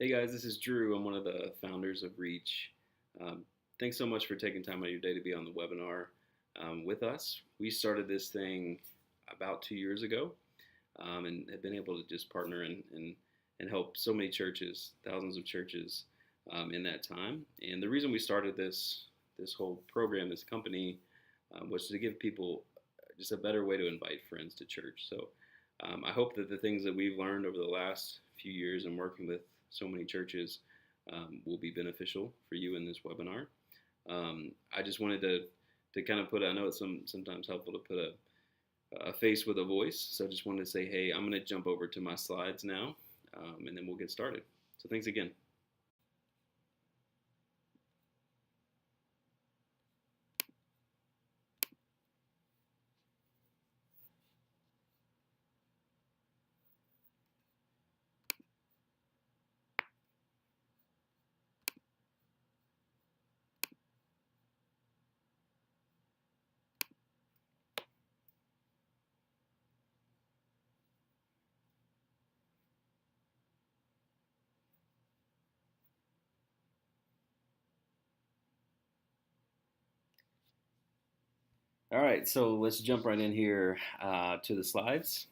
Hey guys, this is Drew. I'm one of the founders of Reach. Um, Thanks so much for taking time out of your day to be on the webinar with us. We started this thing about 2 years ago and have been able to just partner and help so many churches, thousands of churches in that time. And the reason we started this whole program, this company, was to give people just a better way to invite friends to church. So I hope that the things that we've learned over the last few years and working with so many churches will be beneficial for you in this webinar. I just wanted to kind of I know it's sometimes helpful to put a face with a voice. So I just wanted to say, hey, I'm going to jump over to my slides now, and then we'll get started. So thanks again. All right, so let's jump right in here to the slides.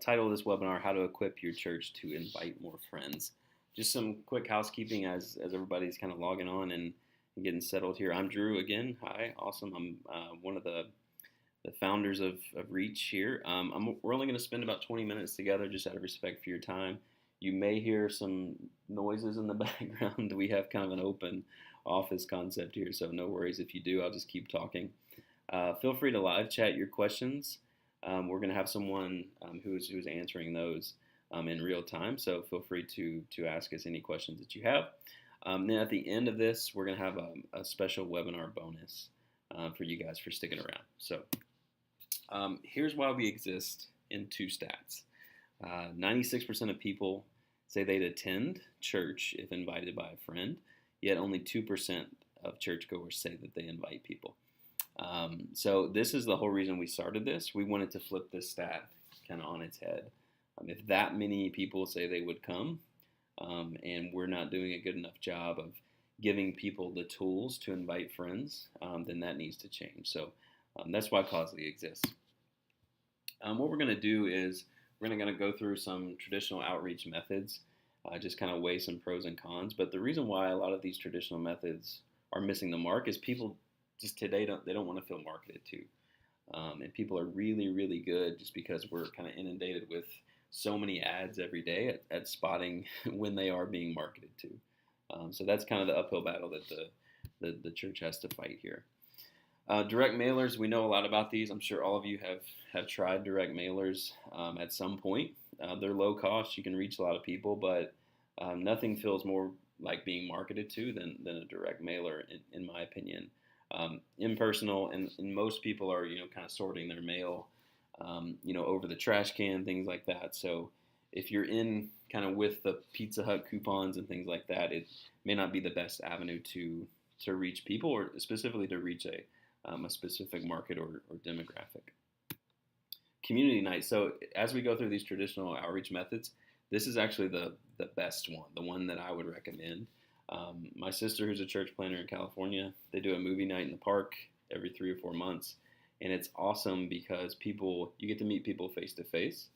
Title of this webinar, How to Equip Your Church to Invite More Friends. Just some quick housekeeping as everybody's kind of logging on and getting settled here. I'm Drew again. Hi, awesome. I'm one of the founders of Reach here. We're only going to spend about 20 minutes together just out of respect for your time. You may hear some noises in the background. We have kind of an open office concept here, so no worries if you do. I'll just keep talking. Feel free to live chat your questions. We're going to have someone who's answering those in real time, so feel free to ask us any questions that you have. Then at the end of this, we're going to have a special webinar bonus for you guys for sticking around. So here's why we exist in two stats. 96% of people say they'd attend church if invited by a friend, yet only 2% of churchgoers say that they invite people. So this is the whole reason we started this. We wanted to flip this stat kind of on its head. If that many people say they would come, and we're not doing a good enough job of giving people the tools to invite friends, then that needs to change. So that's why Causley exists. What we're going to do is we're going to go through some traditional outreach methods, just kind of weigh some pros and cons. But the reason why a lot of these traditional methods are missing the mark is people just today don't want to feel marketed to, and people are really, really good just because we're kind of inundated with so many ads every day at spotting when they are being marketed to. So that's kind of the uphill battle that the church has to fight here. Direct mailers, we know a lot about these. I'm sure all of you have tried direct mailers at some point. They're low cost. You can reach a lot of people, but nothing feels more like being marketed to than a direct mailer, in my opinion. Impersonal, and most people are kind of sorting their mail over the trash can, things like that. So if you're in kind of with the Pizza Hut coupons and things like that, it may not be the best avenue to reach people, or specifically to reach a specific market or demographic. Community nights. So as we go through these traditional outreach methods, this is actually the best one, the one that I would recommend. My sister, who's a church planner in California, they do a movie night in the park every 3 or 4 months, and it's awesome because you get to meet people face to face.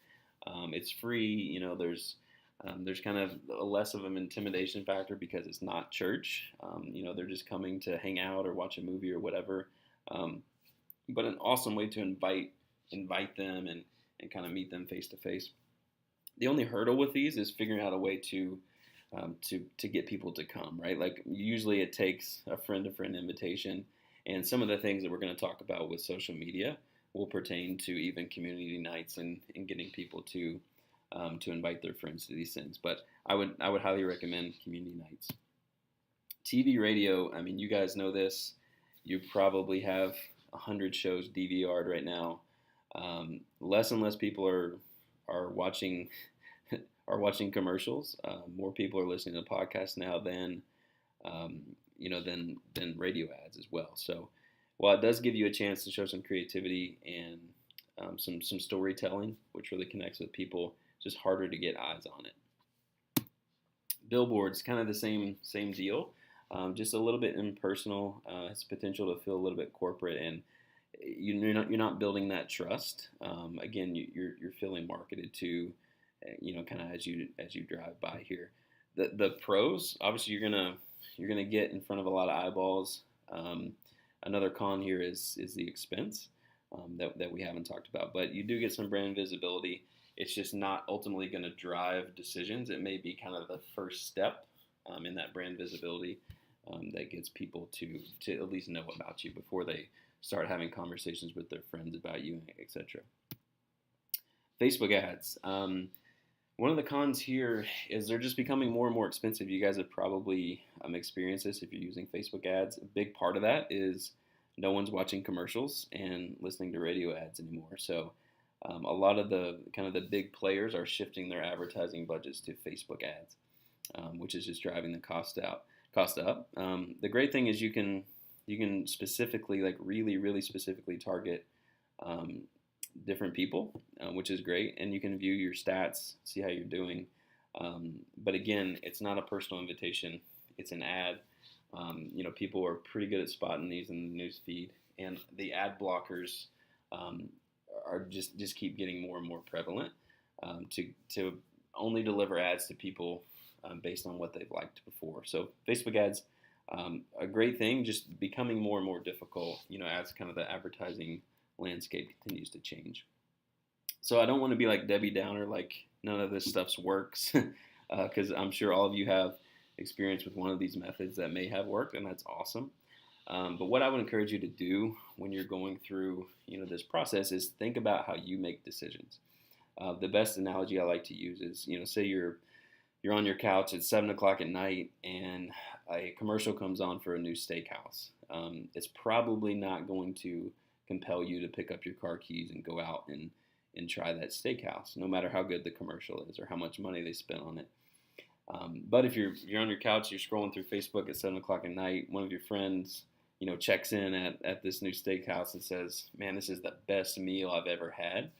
It's free. There's kind of less of an intimidation factor because it's not church. They're just coming to hang out or watch a movie or whatever. But an awesome way to invite them and kind of meet them face to face. The only hurdle with these is figuring out a way to get people to come, right? Like usually it takes a friend-to-friend invitation, and some of the things that we're going to talk about with social media will pertain to even community nights and getting people to invite their friends to these things. But I would highly recommend community nights. TV, radio, I mean, you guys know this. You probably have 100 shows DVR'd right now. Less and less people are watching commercials. More people are listening to podcasts now than radio ads as well. So while it does give you a chance to show some creativity and some storytelling, which really connects with people, it's just harder to get eyes on it. Billboards, kind of the same deal, just a little bit impersonal. Has potential to feel a little bit corporate, and you're not building that trust. Again, you're feeling marketed to, kind of as you drive by here. The pros, obviously, you're gonna get in front of a lot of eyeballs. Another con here is the expense, that we haven't talked about, but you do get some brand visibility. It's just not ultimately going to drive decisions. It may be kind of the first step in that brand visibility, that gets people to at least know about you before they start having conversations with their friends about you, etc. Facebook ads. One of the cons here is they're just becoming more and more expensive. You guys have probably experienced this if you're using Facebook ads. A big part of that is no one's watching commercials and listening to radio ads anymore. So a lot of the big players are shifting their advertising budgets to Facebook ads, which is just driving the cost up. The great thing is you can specifically, like really specifically target different people, which is great, and you can view your stats, see how you're doing. But again, it's not a personal invitation; it's an ad. People are pretty good at spotting these in the news feed, and the ad blockers are just keep getting more and more prevalent, to only deliver ads to people based on what they've liked before. So Facebook ads, a great thing, just becoming more and more difficult, as kind of the advertising landscape continues to change. So I don't want to be like Debbie Downer, like none of this stuff works, because I'm sure all of you have experience with one of these methods that may have worked, and that's awesome. But what I would encourage you to do when you're going through, this process is think about how you make decisions. The best analogy I like to use is, say you're on your couch at 7 o'clock at night and a commercial comes on for a new steakhouse. It's probably not going to compel you to pick up your car keys and go out and try that steakhouse, no matter how good the commercial is or how much money they spent on it. But if you're on your couch, you're scrolling through Facebook at 7 o'clock at night, one of your friends, checks in at this new steakhouse and says, "Man, this is the best meal I've ever had."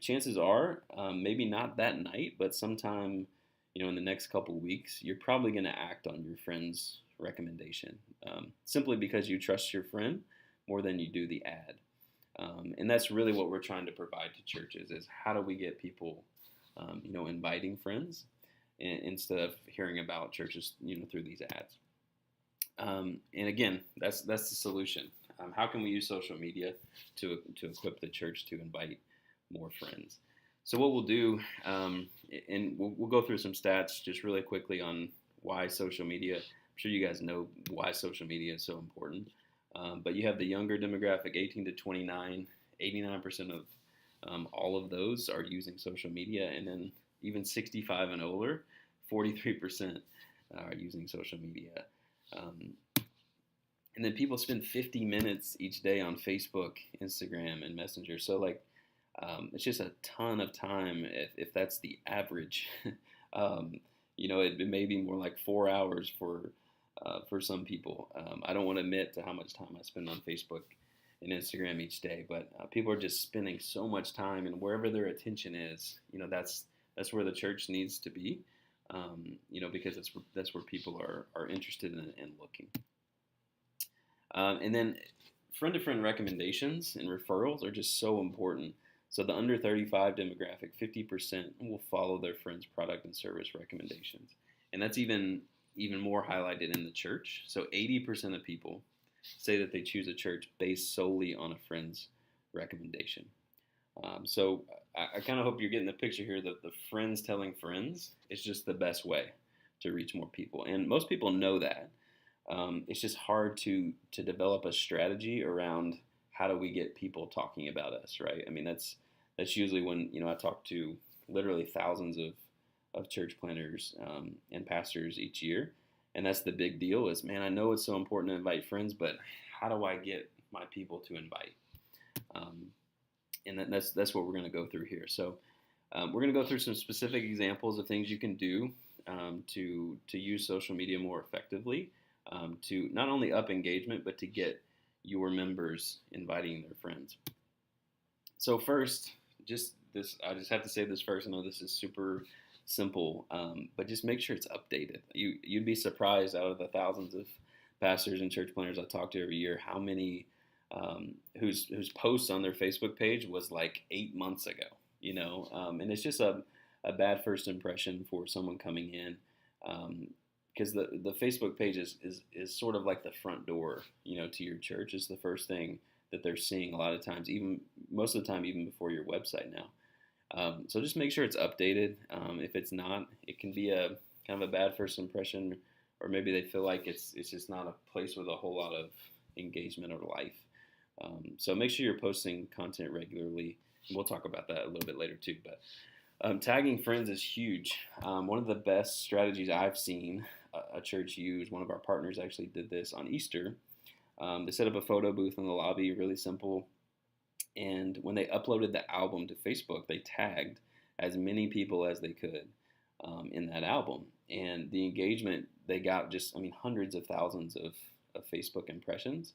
Chances are, maybe not that night, but sometime, in the next couple weeks, you're probably going to act on your friend's recommendation, simply because you trust your friend more than you do the ad. And that's really what we're trying to provide to churches is how do we get people, inviting friends instead of hearing about churches, through these ads. And again, that's the solution. How can we use social media to equip the church to invite more friends? So what we'll do, and we'll go through some stats just really quickly on why social media. I'm sure you guys know why social media is so important. But you have the younger demographic, 18 to 29, 89% of all of those are using social media. And then even 65 and older, 43% are using social media. And then people spend 50 minutes each day on Facebook, Instagram, and Messenger. So it's just a ton of time if that's the average. It may be more like 4 hours for some people. I don't want to admit to how much time I spend on Facebook and Instagram each day, but people are just spending so much time, and wherever their attention is, that's where the church needs to be, because that's where people are interested in looking. And then friend-to-friend recommendations and referrals are just so important. So the under 35 demographic, 50% will follow their friends' product and service recommendations, and that's even more highlighted in the church. So 80% of people say that they choose a church based solely on a friend's recommendation. So I kind of hope you're getting the picture here that the friends telling friends is just the best way to reach more people. And most people know that. It's just hard to develop a strategy around how do we get people talking about us, right? I mean, that's usually when, I talk to literally thousands of church planners and pastors each year. And that's the big deal is, man, I know it's so important to invite friends, but how do I get my people to invite? And that's what we're going to go through here. So we're going to go through some specific examples of things you can do to use social media more effectively, to not only up engagement, but to get your members inviting their friends. So first, I just have to say this first. I know this is super simple, but just make sure it's updated. You'd be surprised out of the thousands of pastors and church planners I talk to every year how many whose posts on their Facebook page was like 8 months ago. And it's just a bad first impression for someone coming in. Because the Facebook page is sort of like the front door, to your church. It's the first thing that they're seeing a lot of times, even most of the time, even before your website now. So just make sure it's updated. If it's not, it can be a kind of a bad first impression, or maybe they feel like it's just not a place with a whole lot of engagement or life. So make sure you're posting content regularly. We'll talk about that a little bit later too. But tagging friends is huge. One of the best strategies I've seen a church use, one of our partners actually did this on Easter. They set up a photo booth in the lobby, really simple. And when they uploaded the album to Facebook, they tagged as many people as they could in that album. And the engagement, they got hundreds of thousands of Facebook impressions,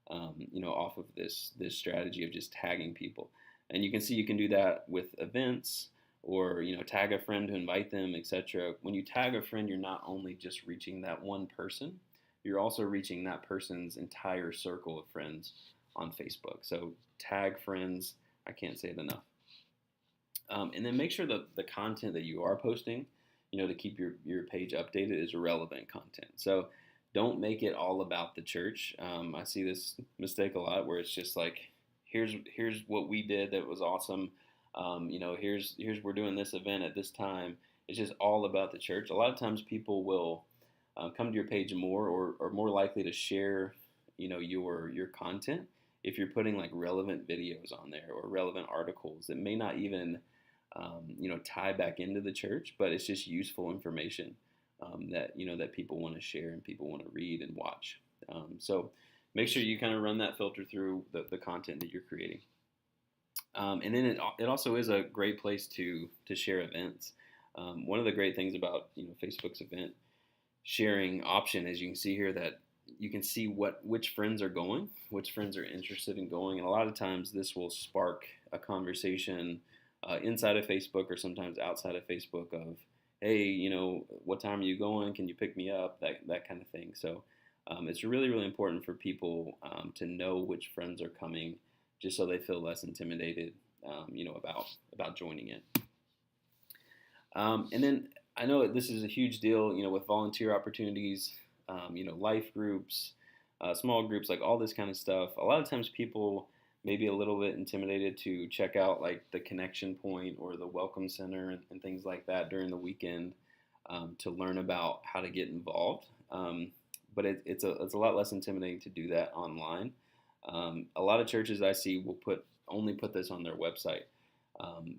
off of this strategy of just tagging people. And you can see you can do that with events, or tag a friend to invite them, etc. When you tag a friend, you're not only just reaching that one person, you're also reaching that person's entire circle of friends on Facebook. So tag friends, I can't say it enough. And then make sure that the content that you are posting, to keep your page updated, is relevant content. So don't make it all about the church. I see this mistake a lot where it's just like, here's what we did that was awesome. Here's we're doing this event at this time. It's just all about the church. A lot of times people will come to your page more, or more likely to share, your content if you're putting like relevant videos on there or relevant articles that may not even, tie back into the church, but it's just useful information that people want to share and people want to read and watch. So make sure you kind of run that filter through the content that you're creating. And then it also is a great place to share events. One of the great things about Facebook's event sharing option is you can see here that you can see which friends are going, which friends are interested in going, and a lot of times this will spark a conversation inside of Facebook or sometimes outside of Facebook of, hey, what time are you going? Can you pick me up? That kind of thing. So it's really, really important for people to know which friends are coming, just so they feel less intimidated, about joining it. And then I know this is a huge deal, with volunteer opportunities, life groups, small groups, like all this kind of stuff. A lot of times people may be a little bit intimidated to check out like the Connection Point or the Welcome Center and things like that during the weekend to learn about how to get involved. But it's a lot less intimidating to do that online. A lot of churches I see will only put this on their website.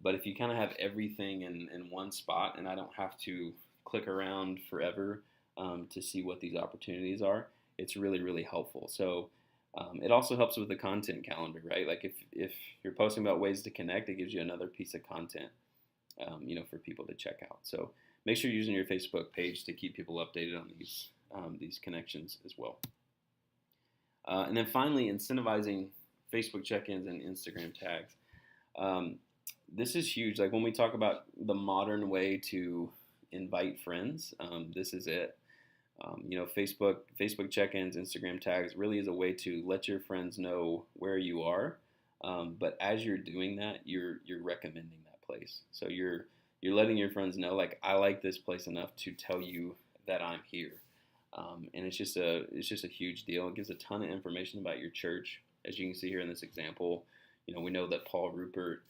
But if you kind of have everything in one spot, and I don't have to click around forever to see what these opportunities are, it's really, really helpful. So it also helps with the content calendar, right? Like if you're posting about ways to connect, it gives you another piece of content, for people to check out. So make sure you're using your Facebook page to keep people updated on these connections as well. And then finally, incentivizing Facebook check-ins and Instagram tags. This is huge. Like when we talk about the modern way to invite friends, this is it. Facebook check-ins, Instagram tags really is a way to let your friends know where you are. But as you're doing that, you're recommending that place. So you're letting your friends know, like, I like this place enough to tell you that I'm here. And it's just a huge deal. It gives a ton of information about your church. As you can see here in this example, we know that Paul Rupert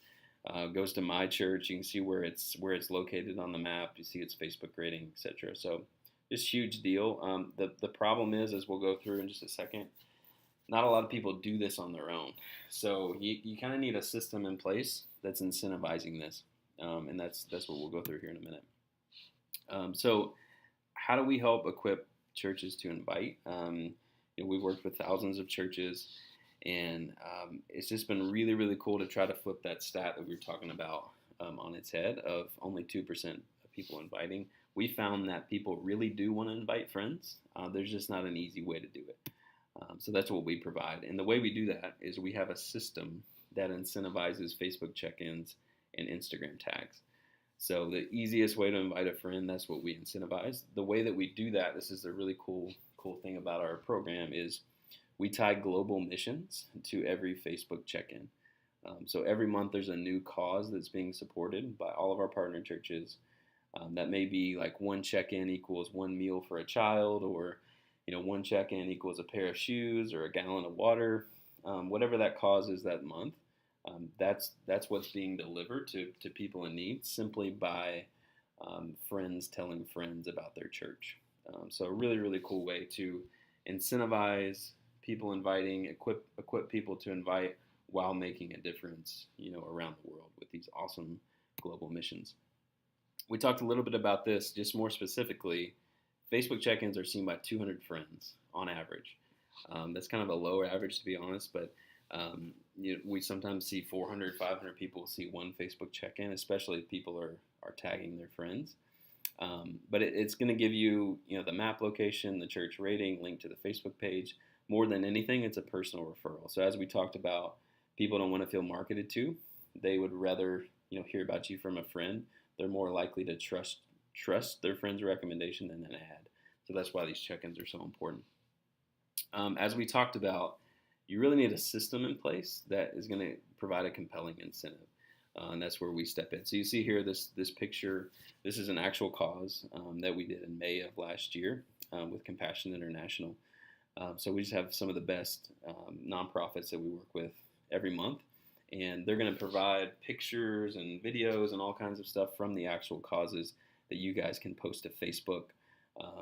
goes to my church. You can see where it's located on the map. You see its Facebook rating, etc. So this huge deal. The problem is, as we'll go through in just a second, not a lot of people do this on their own. So you kind of need a system in place that's incentivizing this, and that's what we'll go through here in a minute. So how do we help equip churches to invite? We've worked with thousands of churches, and it's just been really, really cool to try to flip that stat that we were talking about on its head of only 2% of people inviting. We found that people really do want to invite friends. There's just not an easy way to do it. So that's what we provide. And the way we do that is we have a system that incentivizes Facebook check-ins and Instagram tags. So the easiest way to invite a friend, that's what we incentivize. The way that we do that, this is the really cool thing about our program, is we tie global missions to every Facebook check-in. So every month there's a new cause that's being supported by all of our partner churches. That may be like one check-in equals one meal for a child, or one check-in equals a pair of shoes or a gallon of water, whatever that cause is that month. That's what's being delivered to people in need simply by friends telling friends about their church. So a really cool way to incentivize people inviting, equip people to invite while making a difference, around the world with these awesome global missions. We talked a little bit about this, just more specifically. Facebook check-ins are seen by 200 friends on average. That's kind of a lower average, to be honest, but we sometimes see 400, 500 people see one Facebook check-in, especially if people are tagging their friends. But it's going to give you, the map location, the church rating, link to the Facebook page. More than anything, it's a personal referral. So as we talked about, people don't want to feel marketed to. They would rather, hear about you from a friend. They're more likely to trust their friend's recommendation than an ad. So that's why these check-ins are so important. As we talked about, you really need a system in place that is going to provide a compelling incentive. And that's where we step in. So you see here this picture. This is an actual cause that we did in May of last year with Compassion International. So we just have some of the best nonprofits that we work with every month. And they're going to provide pictures and videos and all kinds of stuff from the actual causes that you guys can post to Facebook.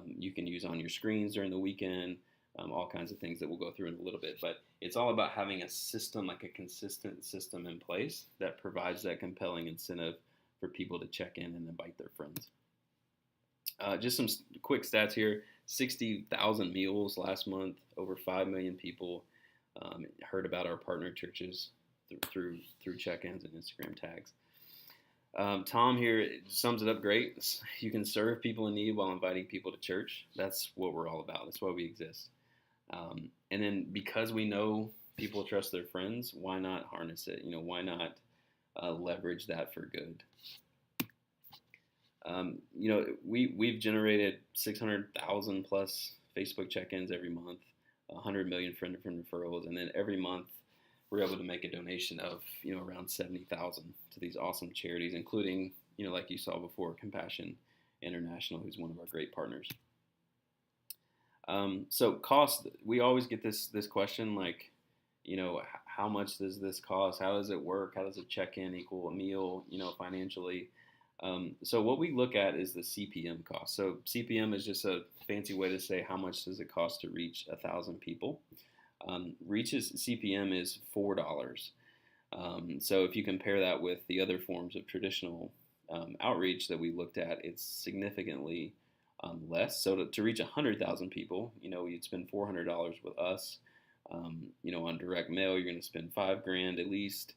You can use on your screens during the weekend, all kinds of things that we'll go through in a little bit. But it's all about having a system, like a consistent system in place that provides that compelling incentive for people to check in and invite their friends. Just some quick stats here. 60,000 meals last month. Over 5 million people heard about our partner churches through check-ins and Instagram tags. Tom here sums it up great. You can serve people in need while inviting people to church. That's what we're all about. That's why we exist. And then because we know people trust their friends, why not harness it? Why not leverage that for good? We've generated 600,000 plus Facebook check-ins every month, 100 million friend-to-friend referrals, and then every month we're able to make a donation of around 70,000 to these awesome charities, including like you saw before, Compassion International, who's one of our great partners. So cost, we always get this question like, how much does this cost? How does it work? How does a check-in equal a meal? Financially. So what we look at is the CPM cost. So CPM is just a fancy way to say how much does it cost to reach 1,000 people. Reach's CPM is $4. So if you compare that with the other forms of traditional outreach that we looked at, it's significantly less. So to reach 100,000 people, you'd spend $400 with us. On direct mail, you're going to spend $5,000 at least.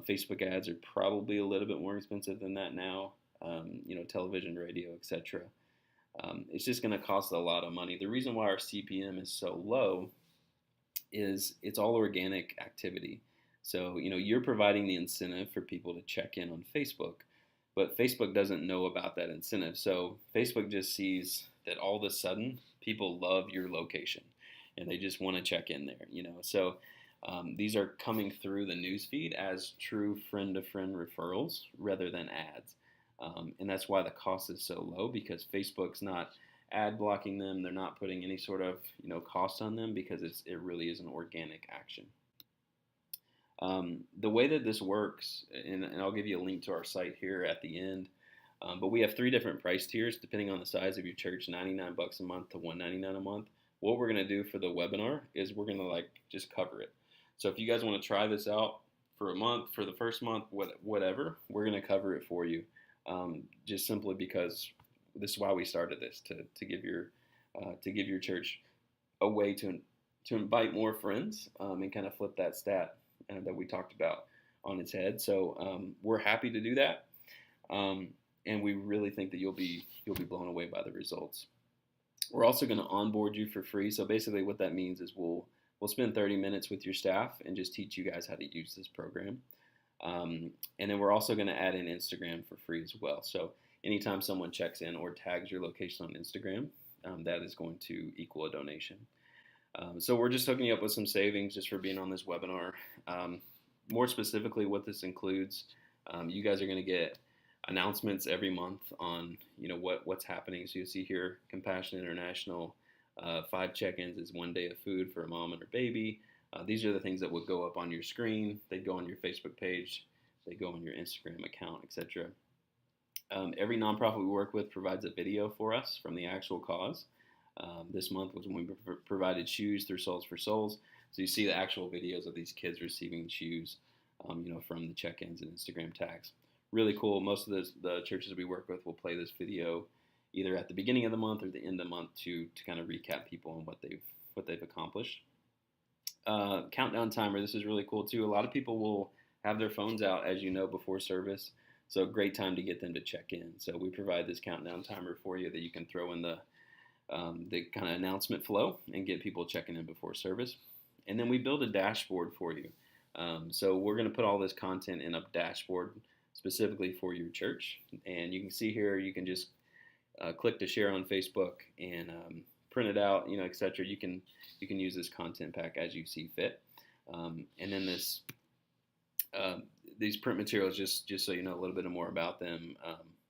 Facebook ads are probably a little bit more expensive than that now. Television, radio, etc. It's just going to cost a lot of money. The reason why our CPM is so low is it's all organic activity. So, you're providing the incentive for people to check in on Facebook, but Facebook doesn't know about that incentive. So Facebook just sees that all of a sudden people love your location and they just want to check in there, So these are coming through the newsfeed as true friend-to-friend referrals rather than ads. And that's why the cost is so low, because Facebook's not ad blocking them. They're not putting any sort of cost on them, because it really is an organic action. The way that this works, and I'll give you a link to our site here at the end, but we have 3 different price tiers depending on the size of your church, $99 a month to $199 a month. What we're going to do for the webinar is we're going to just cover it. So if you guys want to try this out for a month, for the first month, whatever, we're going to cover it for you. Just simply because this is why we started this, to give your church a way to invite more friends and kind of flip that stat that we talked about on its head. So we're happy to do that, and we really think that you'll be blown away by the results. We're also going to onboard you for free. So basically, what that means is we'll spend 30 minutes with your staff and just teach you guys how to use this program. And then we're also going to add in Instagram for free as well. So anytime someone checks in or tags your location on Instagram, that is going to equal a donation. So we're just hooking you up with some savings just for being on this webinar. More specifically, what this includes, you guys are going to get announcements every month on what's happening. So you'll see here, Compassion International, 5 check-ins is 1 day of food for a mom and her baby. These are the things that would go up on your screen. They go on your Facebook page. They go on your Instagram account, etc. Every nonprofit we work with provides a video for us from the actual cause. This month was when we provided shoes through Souls for Souls. So you see the actual videos of these kids receiving shoes, from the check-ins and Instagram tags. Really cool. Most of the churches we work with will play this video either at the beginning of the month or the end of the month to kind of recap people on what they've accomplished. Countdown timer. This is really cool too. A lot of people will have their phones out, as you know, before service. So great time to get them to check in. So we provide this countdown timer for you that you can throw in the kind of announcement flow and get people checking in before service. And then we build a dashboard for you. So we're going to put all this content in a dashboard specifically for your church. And you can see here, you can just click to share on Facebook and print it out, etc. You can use this content pack as you see fit. And then these print materials, just so you know a little bit more about them,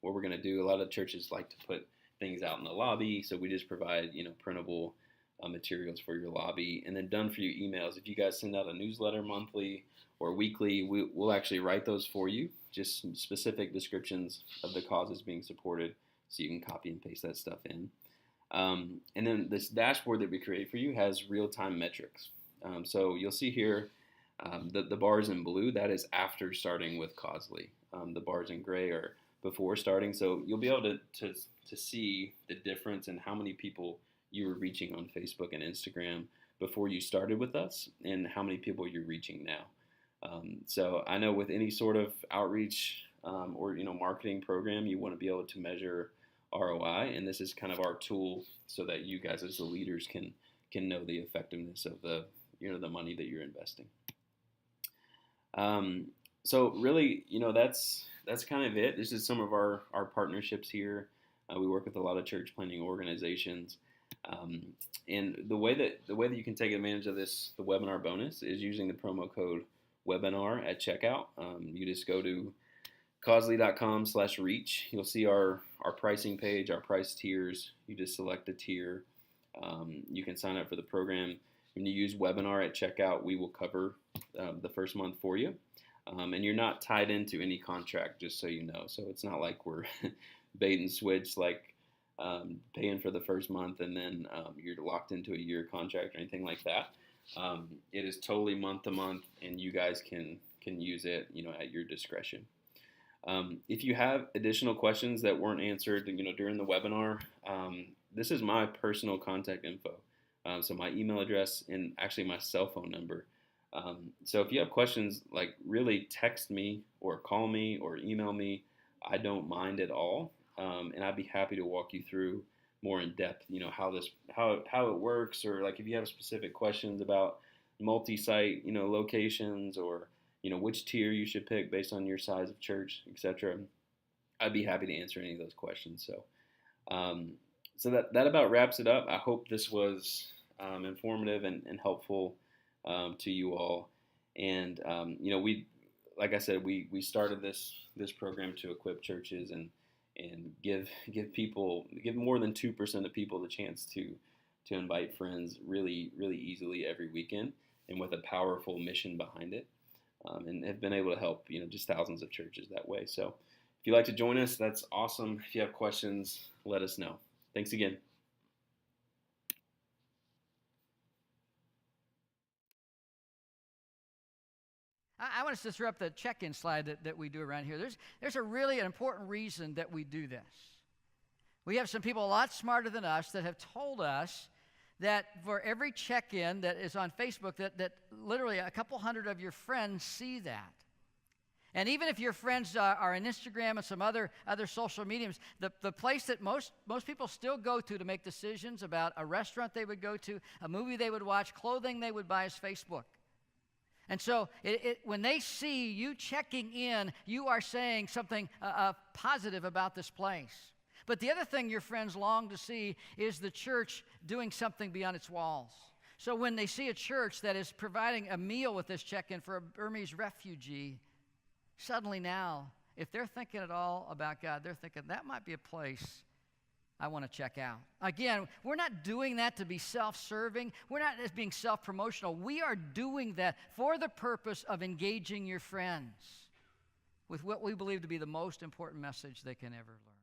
what we're going to do, a lot of churches like to put things out in the lobby, so we just provide printable materials for your lobby. And then done for you emails. If you guys send out a newsletter monthly or weekly, we'll actually write those for you, just some specific descriptions of the causes being supported, so you can copy and paste that stuff in. And then this dashboard that we create for you has real-time metrics. So you'll see here the bars in blue, that is after starting with Causely. The bars in gray are before starting. So you'll be able to see the difference in how many people you were reaching on Facebook and Instagram before you started with us and how many people you're reaching now. So I know with any sort of outreach or marketing program, you want to be able to measure ROI, and this is kind of our tool so that you guys as the leaders can know the effectiveness of the money that you're investing. So really, that's kind of it. This is some of our partnerships here. We work with a lot of church planting organizations, and the way that you can take advantage of the webinar bonus is using the promo code webinar at checkout. You just go to causely.com/reach. You'll see our pricing page, our price tiers. You just select a tier. You can sign up for the program. When you use webinar at checkout, we will cover the first month for you. And you're not tied into any contract, just so you know. So it's not like we're bait and switch, like paying for the first month and then you're locked into a year contract or anything like that. It is totally month to month, and you guys can use it, at your discretion. If you have additional questions that weren't answered, during the webinar, this is my personal contact info. So my email address and actually my cell phone number. So if you have questions, really text me or call me or email me. I don't mind at all. And I'd be happy to walk you through more in depth, how it works, or if you have specific questions about multi-site, locations, or which tier you should pick based on your size of church, etc. I'd be happy to answer any of those questions. So that about wraps it up. I hope this was informative and helpful to you all. And we, like I said, we started this program to equip churches and give more than 2% of people the chance to invite friends really, really easily every weekend, and with a powerful mission behind it, and have been able to help just thousands of churches that way. So if you'd like to join us, that's awesome. If you have questions, let us know. Thanks again. I want to disrupt the check-in slide that we do around here. There's a really important reason that we do this. We have some people a lot smarter than us that have told us that for every check-in that is on Facebook, that literally a couple hundred of your friends see that. And even if your friends are on Instagram and some other social mediums, the place that most people still go to make decisions about a restaurant they would go to, a movie they would watch, clothing they would buy is Facebook. And so when they see you checking in, you are saying something positive about this place. But the other thing your friends long to see is the church doing something beyond its walls. So when they see a church that is providing a meal with this check-in for a Burmese refugee, suddenly now, if they're thinking at all about God, they're thinking, that might be a place I want to check out. Again, we're not doing that to be self-serving. We're not as being self-promotional. We are doing that for the purpose of engaging your friends with what we believe to be the most important message they can ever learn.